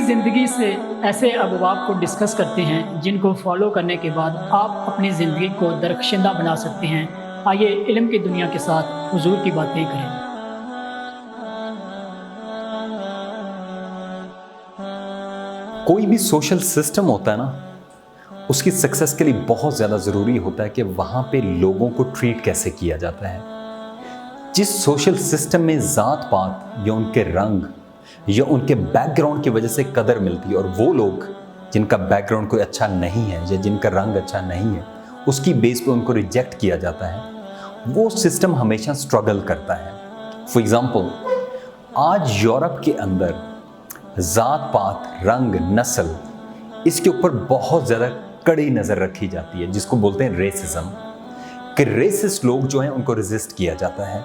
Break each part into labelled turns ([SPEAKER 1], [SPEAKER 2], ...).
[SPEAKER 1] ज़िंदगी से ऐसे अबवाब को डिस्कस करते हैं जिनको फॉलो करने के बाद आप अपनी ज़िंदगी को दरख्शिंदा बना सकते हैं। आइए इल्म की दुनिया के साथ हुजूर की बातें करें।
[SPEAKER 2] कोई भी सोशल सिस्टम होता है ना, उसकी सक्सेस के लिए बहुत ज़्यादा ज़रूरी होता है कि वहाँ पे लोगों को ट्रीट कैसे किया जाता है। जिस सोशल सिस्टम में ज़ात पात या उनके रंग या उनके बैकग्राउंड की वजह से कदर मिलती है, और वो लोग जिनका बैकग्राउंड कोई अच्छा नहीं है या जिनका रंग अच्छा नहीं है, उसकी बेस पे उनको रिजेक्ट किया जाता है, वो सिस्टम हमेशा स्ट्रगल करता है। फॉर एग्ज़ाम्पल, आज यूरोप के अंदर ज़ात पात, रंग, नस्ल, इसके ऊपर बहुत ज़्यादा कड़ी नज़र रखी जाती है, जिसको बोलते हैं रेसिज्म। कि रेसिस्ट लोग जो हैं उनको रेजिस्ट किया जाता है।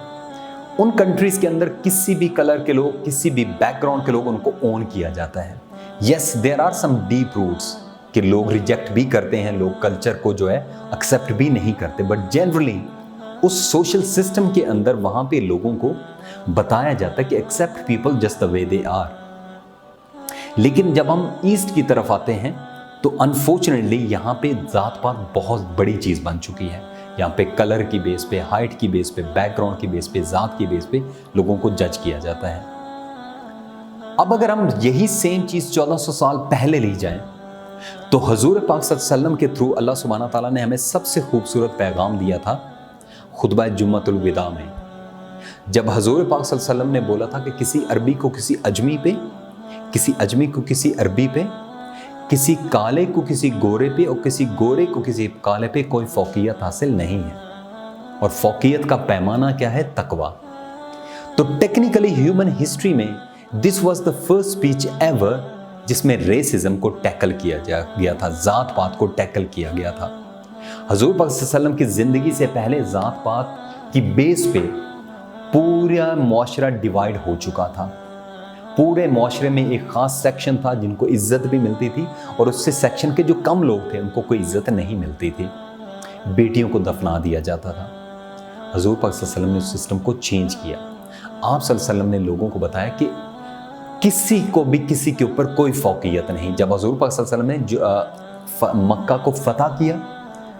[SPEAKER 2] उन कंट्रीज़ के अंदर किसी भी कलर के लोग, किसी भी बैकग्राउंड के लोग, उनको ओन किया जाता है। Yes, there are some deep roots कि लोग रिजेक्ट भी करते हैं, लोग कल्चर को जो है एक्सेप्ट भी नहीं करते, बट जनरली उस सोशल सिस्टम के अंदर वहाँ पे लोगों को बताया जाता है कि accept people just the way they are. लेकिन जब हम ईस्ट की तरफ आते हैं तो अनफॉर्चुनेटली यहाँ पे ज़ात पात बहुत बड़ी चीज़ बन चुकी है। यहाँ पे कलर की बेस पे, हाइट की बेस पे, बैकग्राउंड की बेस पे, ज़ात की बेस पे लोगों को जज किया जाता है। अब अगर हम यही सेम चीज़ 1400 साल पहले ली जाए तो हजूर पाक सल्लल्लाहु अलैहि वसल्लम के थ्रू अल्लाह सुब्हानहू तआला ने हमें सबसे खूबसूरत पैगाम दिया था खुतबा जुम्मतुल विदा में, जब हजूर पाक सल्लल्लाहु अलैहि वसल्लम ने बोला था कि किसी अरबी को किसी अजमी पे, किसी अजमी को किसी अरबी पे, किसी काले को किसी गोरे पे और किसी गोरे को किसी काले पे कोई फौकियत हासिल नहीं है। और फौकियत का पैमाना क्या है? तकवा। तो टेक्निकली ह्यूमन हिस्ट्री में this was the first speech ever जिसमें रेसिज्म को टैकल किया गया था, ज़ात पात को टैकल किया गया था। हजूर पाक सल्लल्लाहु अलैहि वसल्लम की ज़िंदगी से पहले ज़ात पात की बेस पे पूरा मुआशरा डिवाइड हो चुका था। पूरे मुआशरे में एक ख़ास सेक्शन था जिनको इज़्ज़त भी मिलती थी, और उससे सेक्शन के जो कम लोग थे उनको कोई इज़्ज़त नहीं मिलती थी। बेटियों को दफना दिया जाता था। हजूर पाक सल्लल्लाहु अलैहि वसल्लम ने उस सिस्टम को चेंज किया। आप सल्लल्लाहु अलैहि वसल्लम ने लोगों को बताया कि किसी को भी किसी के ऊपर कोई फौकियत नहीं। जब हजूर पाक सल्लल्लाहु अलैहि वसल्लम ने मक्का को फतह किया,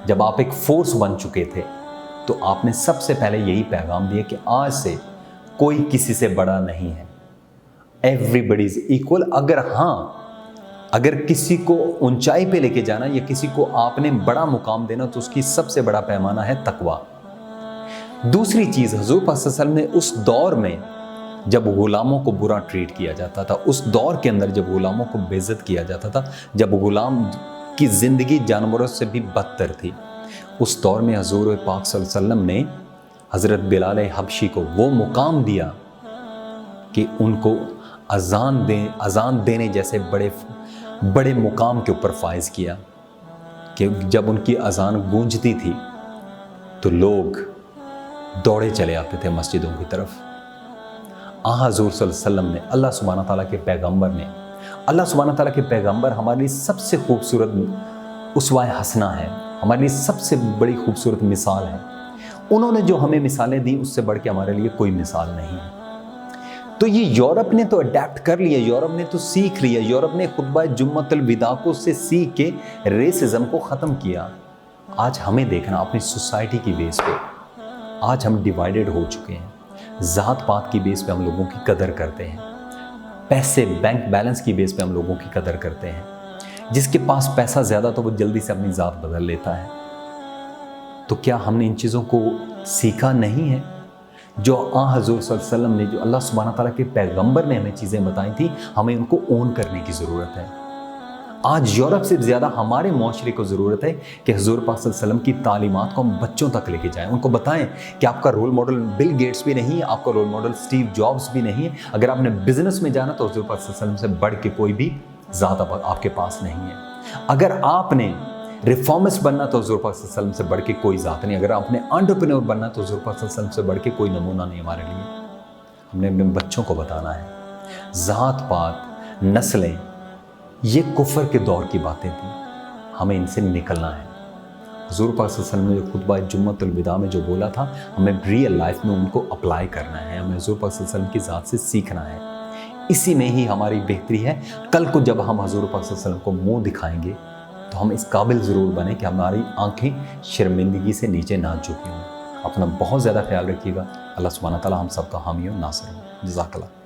[SPEAKER 2] जब आप एक फोर्स बन चुके थे, तो आपने सबसे पहले यही पैगाम दिया कि आज से कोई किसी से बड़ा नहीं है, एवरीबडी इज इक्वल। अगर किसी को ऊंचाई पे लेके जाना या किसी को आपने बड़ा मुकाम देना तो उसकी सबसे बड़ा पैमाना है तकवा। दूसरी चीज़, हजूर पाक सल्लल्लाहु अलैहि वसल्लम ने उस दौर में जब गुलामों को बुरा ट्रीट किया जाता था, उस दौर के अंदर जब गुलामों को बेइज्जत किया जाता था, जब गुलाम की ज़िंदगी जानवरों से भी बदतर थी, उस दौर में हजूर पाक सल्लल्लाहु अलैहि वसल्लम ने हज़रत बिलाल हबशी को वो मुकाम दिया कि उनको अजान देने जैसे बड़े मुकाम के ऊपर फाइज किया कि जब उनकी अजान गूंजती थी तो लोग दौड़े चले आते थे मस्जिदों की तरफ। हजूर सल्लल्लाहु अलैहि वसल्लम ने, अल्लाह सुब्हानहू तआला के पैगंबर हमारे लिए सबसे खूबसूरत उसवा हसना है, हमारे लिए सबसे बड़ी खूबसूरत मिसाल है। उन्होंने जो हमें मिसालें दी उससे बढ़ के हमारे लिए कोई मिसाल नहीं है। तो ये यूरोप ने तो अडेप्ट कर लिया, यूरोप ने तो सीख लिया, यूरोप ने खुतबा जुम्मतुल विदा को से सीख के रेसिज्म को ख़त्म किया। आज हमें देखना अपनी सोसाइटी की बेस पे, आज हम डिवाइडेड हो चुके हैं। ज़ात पात की बेस पे हम लोगों की कदर करते हैं, पैसे बैंक बैलेंस की बेस पे हम लोगों की कदर करते हैं। जिसके पास पैसा ज़्यादा तो वो जल्दी से अपनी ज़ात बदल लेता है। तो क्या हमने इन चीज़ों को सीखा नहीं है? जो हजूर सल्लल्लाहु अलैहि वसल्लम ने, जो अल्लाह सुब्हानहू तआला के पैगंबर ने हमें चीज़ें बताई थी, हमें उनको ओन करने की ज़रूरत है। आज यूरोप से ज़्यादा हमारे मुआशरे को ज़रूरत है कि हजूर पाक सल्लल्लाहु अलैहि वसल्लम की तालीमात को हम बच्चों तक लेके जाएं, उनको बताएं कि आपका रोल मॉडल बिल गेट्स भी नहीं है, आपका रोल मॉडल स्टीव जॉब्स भी नहीं है। अगर आपने बिजनेस में जाना तो हजूर पाक सल्लल्लाहु अलैहि वसल्लम से बढ़ के कोई भी ज़ात आपके पास नहीं है। अगर आपने रिफॉर्मिस्ट बनना तो हजूर पाक सल्लल्लाहु अलैहि वसल्लम से बढ़ के कोई ज़ात नहीं। अगर आपने एंटरप्रेन्योर बनना तो हजूर पाक सल्लल्लाहु अलैहि वसल्लम से बढ़ के कोई नमूना नहीं हमारे लिए। हमने अपने बच्चों को बताना है ज़ात पात, नस्लें, ये कुफर के दौर की बातें थी, हमें इनसे निकलना है। हजूर पाक सल्लल्लाहु अलैहि वसल्लम ने जो खुतबा जुम्मतुल विदा में जो बोला था, हमें रियल लाइफ में उनको अप्लाई करना है, हमें हजूर पाक सल्लल्लाहु अलैहि वसल्लम की ज़ात से सीखना है। इसी में ही हमारी बेहतरी है। कल को जब हम हजूर पाक सल्लल्लाहु अलैहि वसल्लम को मुंह दिखाएंगे तो हम इस काबिल ज़रूर बने कि हमारी आंखें शर्मिंदगी से नीचे ना झुकी हों। अपना बहुत ज़्यादा ख्याल रखिएगा। अल्लाह सुब्हानहू व तआला हम सबका हामी और नासिर हो। जज़ाकल्लाह।